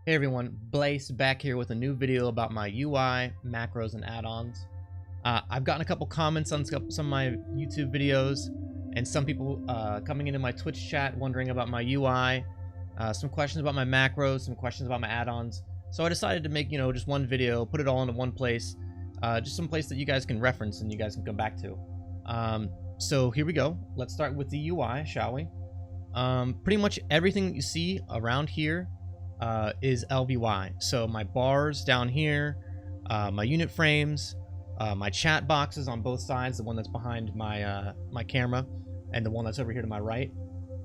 Hey everyone, Blayst back here with a new video about my UI, macros, and add-ons. I've gotten a couple comments on some of my YouTube videos, and some people coming into my Twitch chat wondering about my UI, some questions about my macros, some questions about my add-ons. So I decided to make, just one video, put it all into one place, just some place that you guys can reference and you guys can come back to. So here we go. Let's start with the UI, shall we? Pretty much everything that you see around here is ElvUI. So my bars down here, my unit frames, my chat boxes on both sides, the one that's behind my my camera and the one that's over here to my right,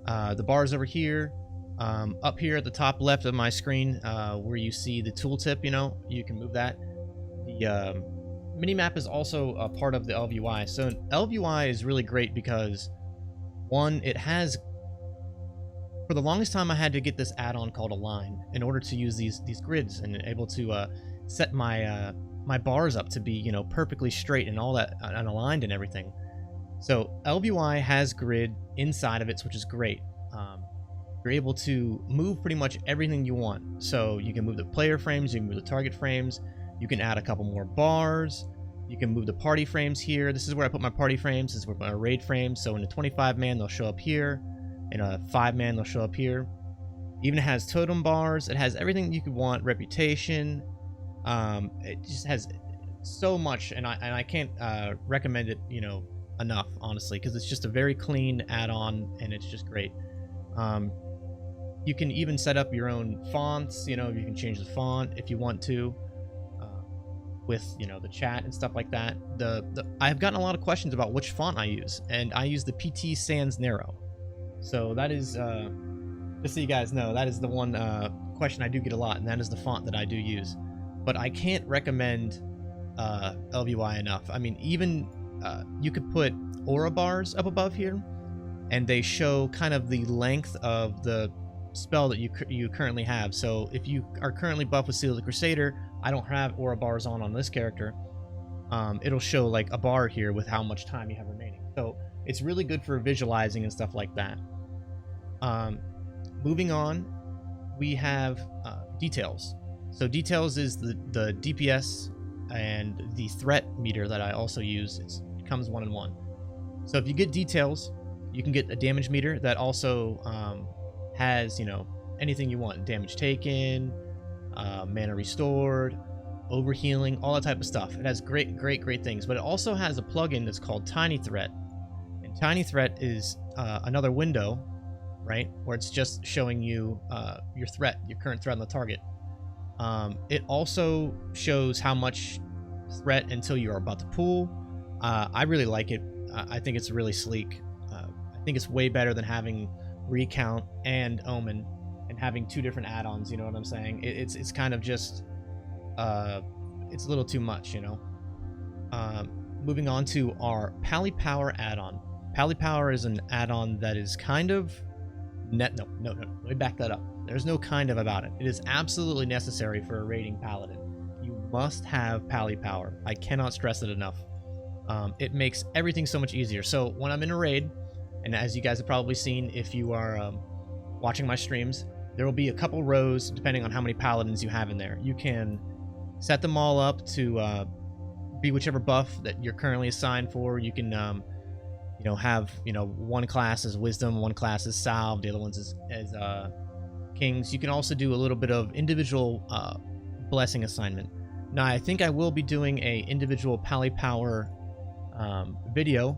the bars over here, up here at the top left of my screen, where you see the tooltip, you can move that. The minimap is also a part of the ElvUI. So ElvUI is really great because, one, it has, for the longest time I had to get this add-on called Align in order to use these grids and able to set my my bars up to be perfectly straight and all that and aligned and everything. So ElvUI has grid inside of it, which is great. You're able to move pretty much everything you want. So you can move the player frames, you can move the target frames, you can add a couple more bars, you can move the party frames here. This is where I put my party frames, this is where my raid frames. So in a 25-man they'll show up here. In a 5-man they'll show up here. Even it has totem bars, it has everything you could want, reputation. It just has so much, and I can't recommend it enough, honestly, because it's just a very clean add-on and it's just great. You can even set up your own fonts, you can change the font if you want to, with the chat and stuff like that. I've gotten a lot of questions about which font I use, and I use the PT Sans Narrow. So that is, just so you guys know, that is the one question I do get a lot, and that is the font that I do use. But I can't recommend ElvUI enough. I mean, even you could put aura bars up above here, and they show kind of the length of the spell that you currently have. So if you are currently buffed with Seal of the Crusader, I don't have aura bars on this character. It'll show like a bar here with how much time you have remaining. So it's really good for visualizing and stuff like that. Moving on, we have details. So details is the DPS and the threat meter that I also use. It comes one in one. So if you get details, you can get a damage meter that also has anything you want: damage taken, mana restored, overhealing, all that type of stuff. It has great things. But it also has a plugin that's called Tiny Threat. And Tiny Threat is another window, right, where it's just showing you your current threat on the target. It also shows how much threat until you are about to pull. I really like it. I think it's really sleek. I think it's way better than having Recount and Omen and having two different add-ons. You know what I'm saying? It's kind of just it's a little too much. Moving on to our Pally Power add-on. Pally Power is an add-on that is kind of no, let me back that up. There's no kind of about it. It is absolutely necessary for a raiding paladin. You must have Pally Power. I cannot stress it enough. It makes everything so much easier. So when I'm in a raid, and as you guys have probably seen if you are watching my streams, there will be a couple rows depending on how many paladins you have in there. You can set them all up to be whichever buff that you're currently assigned for. You can have one class as wisdom, one class as salve, the other ones as kings. You can also do a little bit of individual blessing assignment. Now I think I will be doing a individual Pally Power video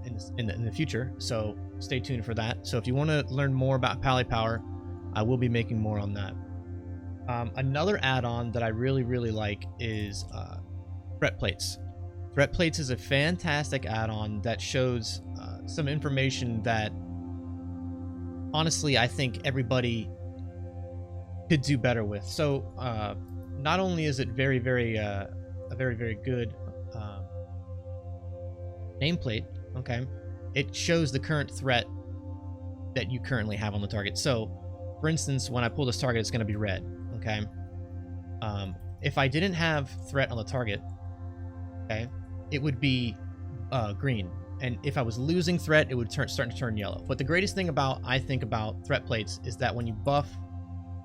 in the future, so stay tuned for that. So if you want to learn more about Pally Power, I will be making more on that. Another add-on that I really like is Threat Plates. Threat Plates is a fantastic add-on that shows some information that honestly I think everybody could do better with. So not only is it a very good nameplate, okay, it shows the current threat that you currently have on the target. So for instance, when I pull this target, it's going to be red, okay. If I didn't have threat on the target, okay, it would be green, and if I was losing threat, it would start to turn yellow. But the greatest thing I think about threat plates is that when you buff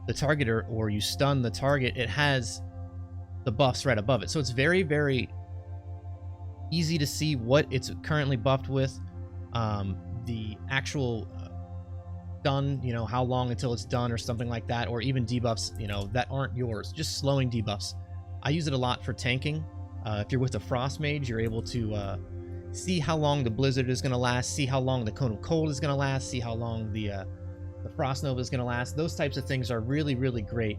the target or you stun the target, it has the buffs right above it. So it's very, very easy to see what it's currently buffed with. The actual stun, you know, how long until it's done or something like that, or even debuffs, you know, that aren't yours, just slowing debuffs. I use it a lot for tanking. If you're with a Frost Mage, you're able to see how long the Blizzard is going to last, see how long the Cone of Cold is going to last, see how long the Frost Nova is going to last. Those types of things are really, really great.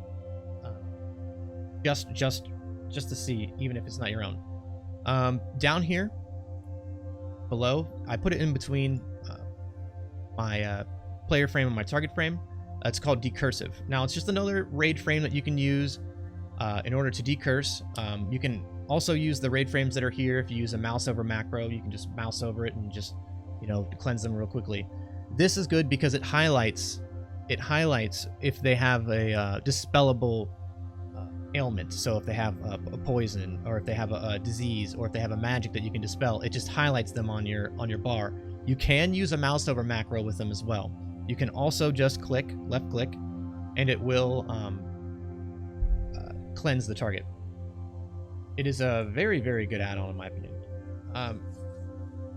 Just to see, even if it's not your own. Down here below, I put it in between my player frame and my target frame. It's called decursive. Now it's just another raid frame that you can use in order to decurse. You can also use the raid frames that are here. If you use a mouse over macro, you can just mouse over it and just, you know, cleanse them real quickly. This is good because it highlights if they have a dispellable ailment. So if they have a poison, or if they have a disease, or if they have a magic that you can dispel, it just highlights them on your bar. You can use a mouse over macro with them as well. You can also just left click, and it will cleanse the target. It is a very, very good add-on in my opinion.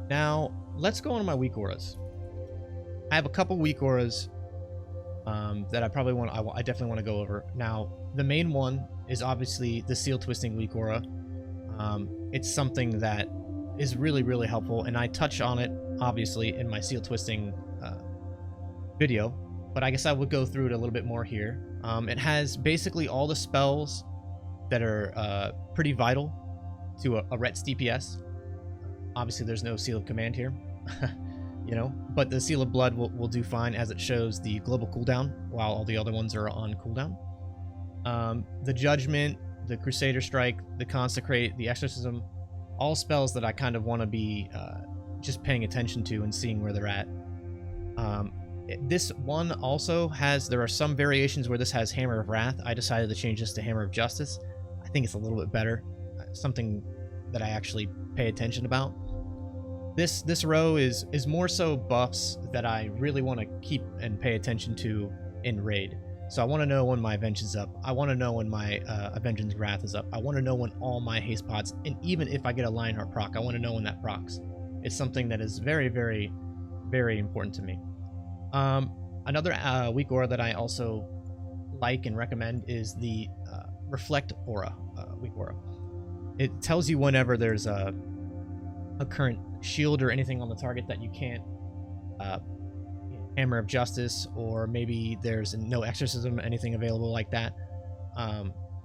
Now let's go on to my Weakauras. I have a couple Weakauras that I definitely want to go over. Now the main one is obviously the Seal Twisting Weakaura. It's something that is really, really helpful, and I touch on it obviously in my Seal Twisting video, but I guess I would go through it a little bit more here. It has basically all the spells that are pretty vital to a Ret's DPS. Obviously there's no Seal of Command here, you know, but the Seal of Blood will do fine, as it shows the global cooldown while all the other ones are on cooldown. The Judgment, the Crusader Strike, the Consecrate, the Exorcism, all spells that I kind of want to be just paying attention to and seeing where they're at. This one also has, there are some variations where this has Hammer of Wrath. I decided to change this to Hammer of Justice. I think it's a little bit better, something that I actually pay attention about. This row is more so buffs that I really want to keep and pay attention to in raid. So I want to know when my Avenge is up. I want to know when my Avengeance Wrath is up. I want to know when all my haste pods, and even if I get a Lionheart proc, I want to know when that procs. It's something that is very, very, very important to me. Another Weakaura that I also like and recommend is the Reflect Aura Weakaura. It tells you whenever there's a current shield or anything on the target that you can't Hammer of Justice, or maybe there's no Exorcism, anything available like that.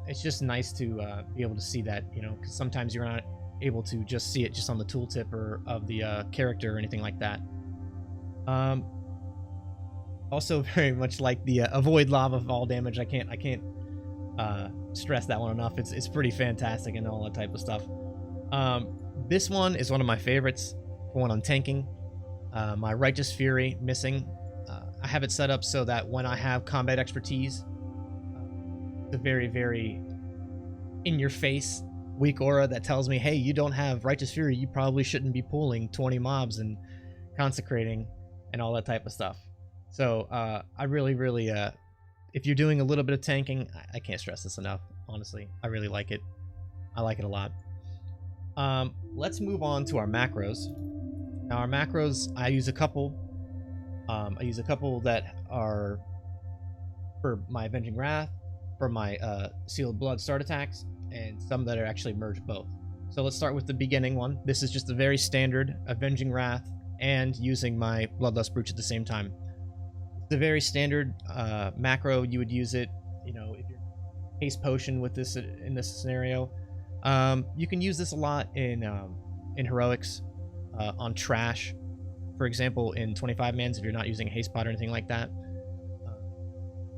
It's just nice to be able to see that, you know, because sometimes you're not able to just see it just on the tooltip or of the character or anything like that. Also very much like the avoid lava fall damage. I can't stress that one enough. It's pretty fantastic and all that type of stuff. This one is one of my favorites for when I'm tanking. My Righteous Fury missing. I have it set up so that when I have combat expertise, the very, very in-your-face Weakaura that tells me, hey, you don't have Righteous Fury, you probably shouldn't be pulling 20 mobs and consecrating and all that type of stuff. So I really, really, if you're doing a little bit of tanking, I can't stress this enough, honestly. I really like it. I like it a lot. Let's move on to our macros. Now our macros, I use a couple that are for my Avenging Wrath, for my Sealed Blood start attacks, and some that are actually merge both. So let's start with the beginning one. This is just a very standard Avenging Wrath and using my Bloodlust Brooch at the same time. It's a very standard macro. You would use it, you know, if you're Haste Potion with this in this scenario. You can use this a lot in heroics, on trash, for example, in 25 mans if you're not using a haste pod or anything like that.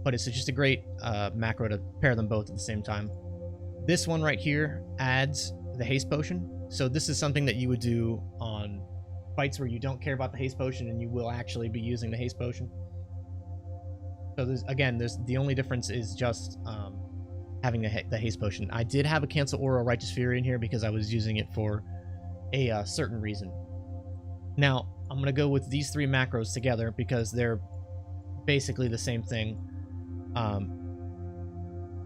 But it's just a great macro to pair them both at the same time. This one right here adds the haste potion, so this is something that you would do on fights where you don't care about the haste potion and you will actually be using the haste potion. So the only difference is just having the haste potion. I did have a cancel aura Righteous Fury in here because I was using it for a certain reason. Now I'm gonna go with these three macros together because they're basically the same thing.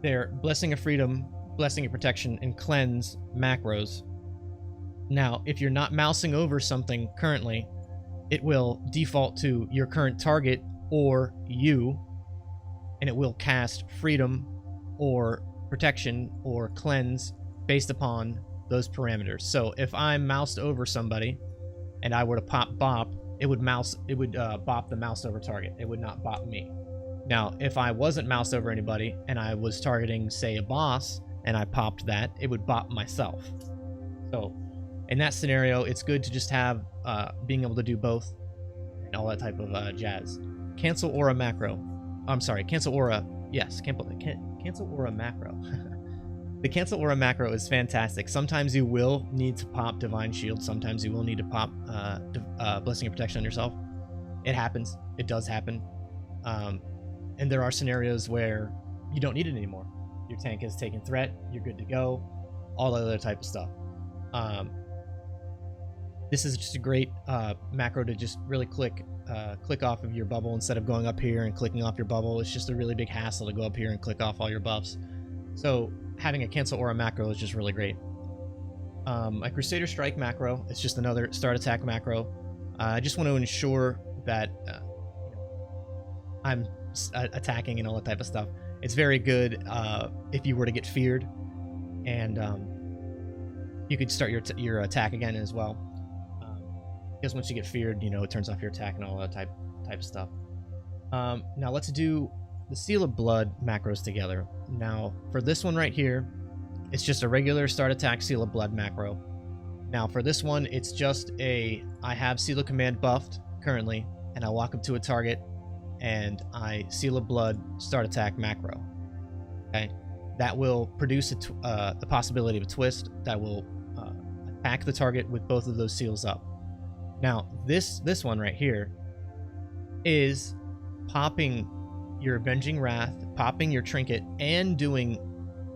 they're Blessing of Freedom, Blessing of Protection, and Cleanse macros. Now, if you're not mousing over something currently, it will default to your current target or you, and it will cast Freedom or Protection or Cleanse based upon those parameters. So if I'm moused over somebody and I were to pop bop, it would bop the mouse over target. It would not bop me. Now, if I wasn't moused over anybody and I was targeting, say, a boss, and I popped that, it would bop myself. So in that scenario, it's good to just have being able to do both and all that type of jazz. Cancel aura macro. I'm sorry, cancel aura. Yes, cancel aura macro. The cancel aura macro is fantastic. Sometimes you will need to pop Divine Shield. Sometimes you will need to pop Blessing of Protection on yourself. It happens. It does happen. And there are scenarios where you don't need it anymore. Your tank has taken threat. You're good to go. All that other type of stuff. This is just a great macro to just really click off of your bubble instead of going up here and clicking off your bubble. It's just a really big hassle to go up here and click off all your buffs. So having a cancel aura macro is just really great. A Crusader Strike macro, it's just another start attack macro. I just want to ensure that I'm attacking and all that type of stuff. It's very good if you were to get feared, and you could start your attack again as well. Because once you get feared, it turns off your attack and all that type of stuff. Now let's do the Seal of Blood macros together. Now for this one right here, it's just a regular start attack Seal of Blood macro. Now for this one, it's just I have Seal of Command buffed currently, and I walk up to a target and I Seal of Blood start attack macro. Okay, that will produce the possibility of a twist that will attack the target with both of those seals up. Now this one right here is popping your Avenging Wrath, popping your Trinket, and doing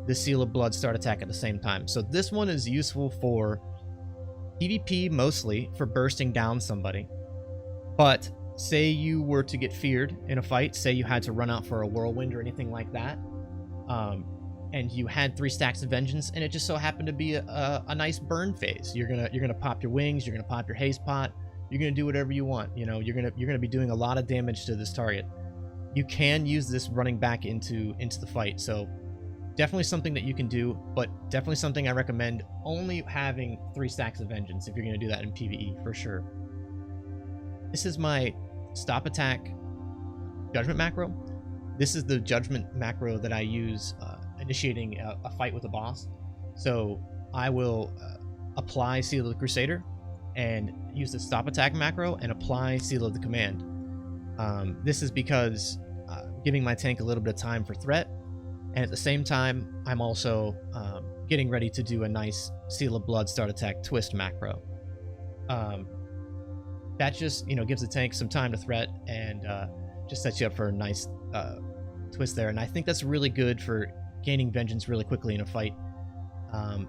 the Seal of Blood start attack at the same time. So this one is useful for PvP, mostly for bursting down somebody. But say you were to get feared in a fight, say you had to run out for a whirlwind or anything like that, and you had 3 stacks of Vengeance, and it just so happened to be a nice burn phase. You're gonna pop your wings, you're gonna pop your haste pot, you're gonna do whatever you want. You're gonna be doing a lot of damage to this target. You can use this running back into the fight, so definitely something that you can do, but definitely something I recommend only having 3 stacks of Vengeance if you're gonna do that in PvE for sure. This is my stop attack Judgment macro. This is the Judgment macro that I use initiating a fight with a boss. So I will apply Seal of the Crusader and use the stop attack macro and apply Seal of the Command. This is because giving my tank a little bit of time for threat, and at the same time I'm also getting ready to do a nice Seal of Blood start attack twist macro. That just gives the tank some time to threat and just sets you up for a nice twist there. And I think that's really good for gaining Vengeance really quickly in a fight,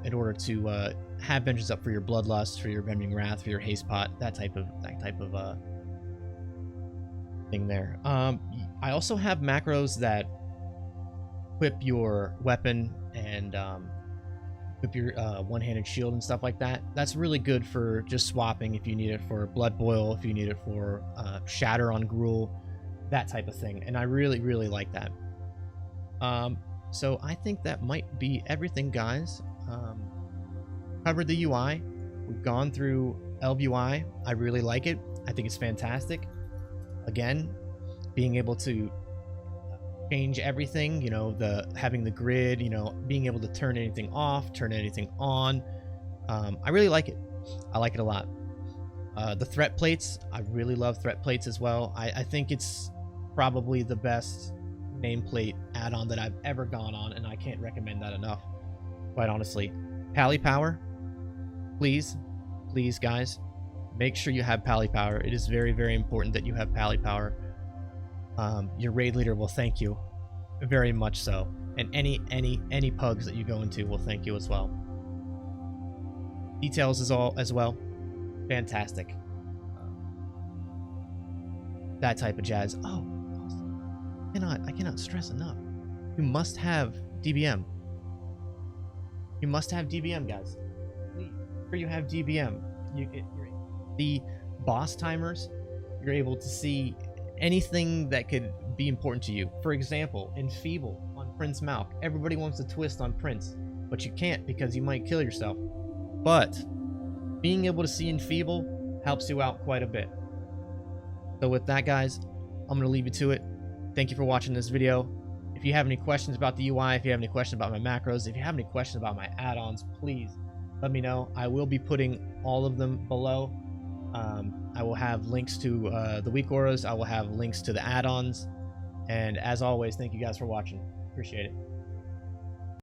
in order to have Vengeance up for your Bloodlust, for your Avenging Wrath, for your Haste Pot, that type of thing there. I also have macros that equip your weapon and equip your one-handed shield and stuff like that. That's really good for just swapping if you need it for Blood Boil, if you need it for Shatter on Gruul, that type of thing. And I really, really like that. So I think that might be everything, guys. Covered the UI. We've gone through ElvUI. I really like it. I think it's fantastic. Again, being able to change everything, having the grid, being able to turn anything off, turn anything on. I really like it. I like it a lot. The threat plates, I really love threat plates as well. I think it's probably the best nameplate add-on that I've ever gone on, and I can't recommend that enough, quite honestly. Pally Power, please guys, make sure you have Pally Power. It is very, very important that you have Pally Power. Your raid leader will thank you very much so, and any pugs that you go into will thank you as well. Details as well, fantastic. That type of jazz. Oh, I cannot stress enough. You must have DBM. You must have DBM, guys. Please, or you have DBM. The boss timers, you're able to see anything that could be important to you. For example, in Feeble on Prince Malk, everybody wants to twist on Prince, but you can't because you might kill yourself. But being able to see in Feeble helps you out quite a bit. So with that, guys, I'm going to leave you to it. Thank you for watching this video. If you have any questions about the UI, if you have any questions about my macros, if you have any questions about my add-ons, please let me know. I will be putting all of them below. I will have links to the Weakauras. I will have links to the add-ons. And as always, thank you guys for watching. Appreciate it.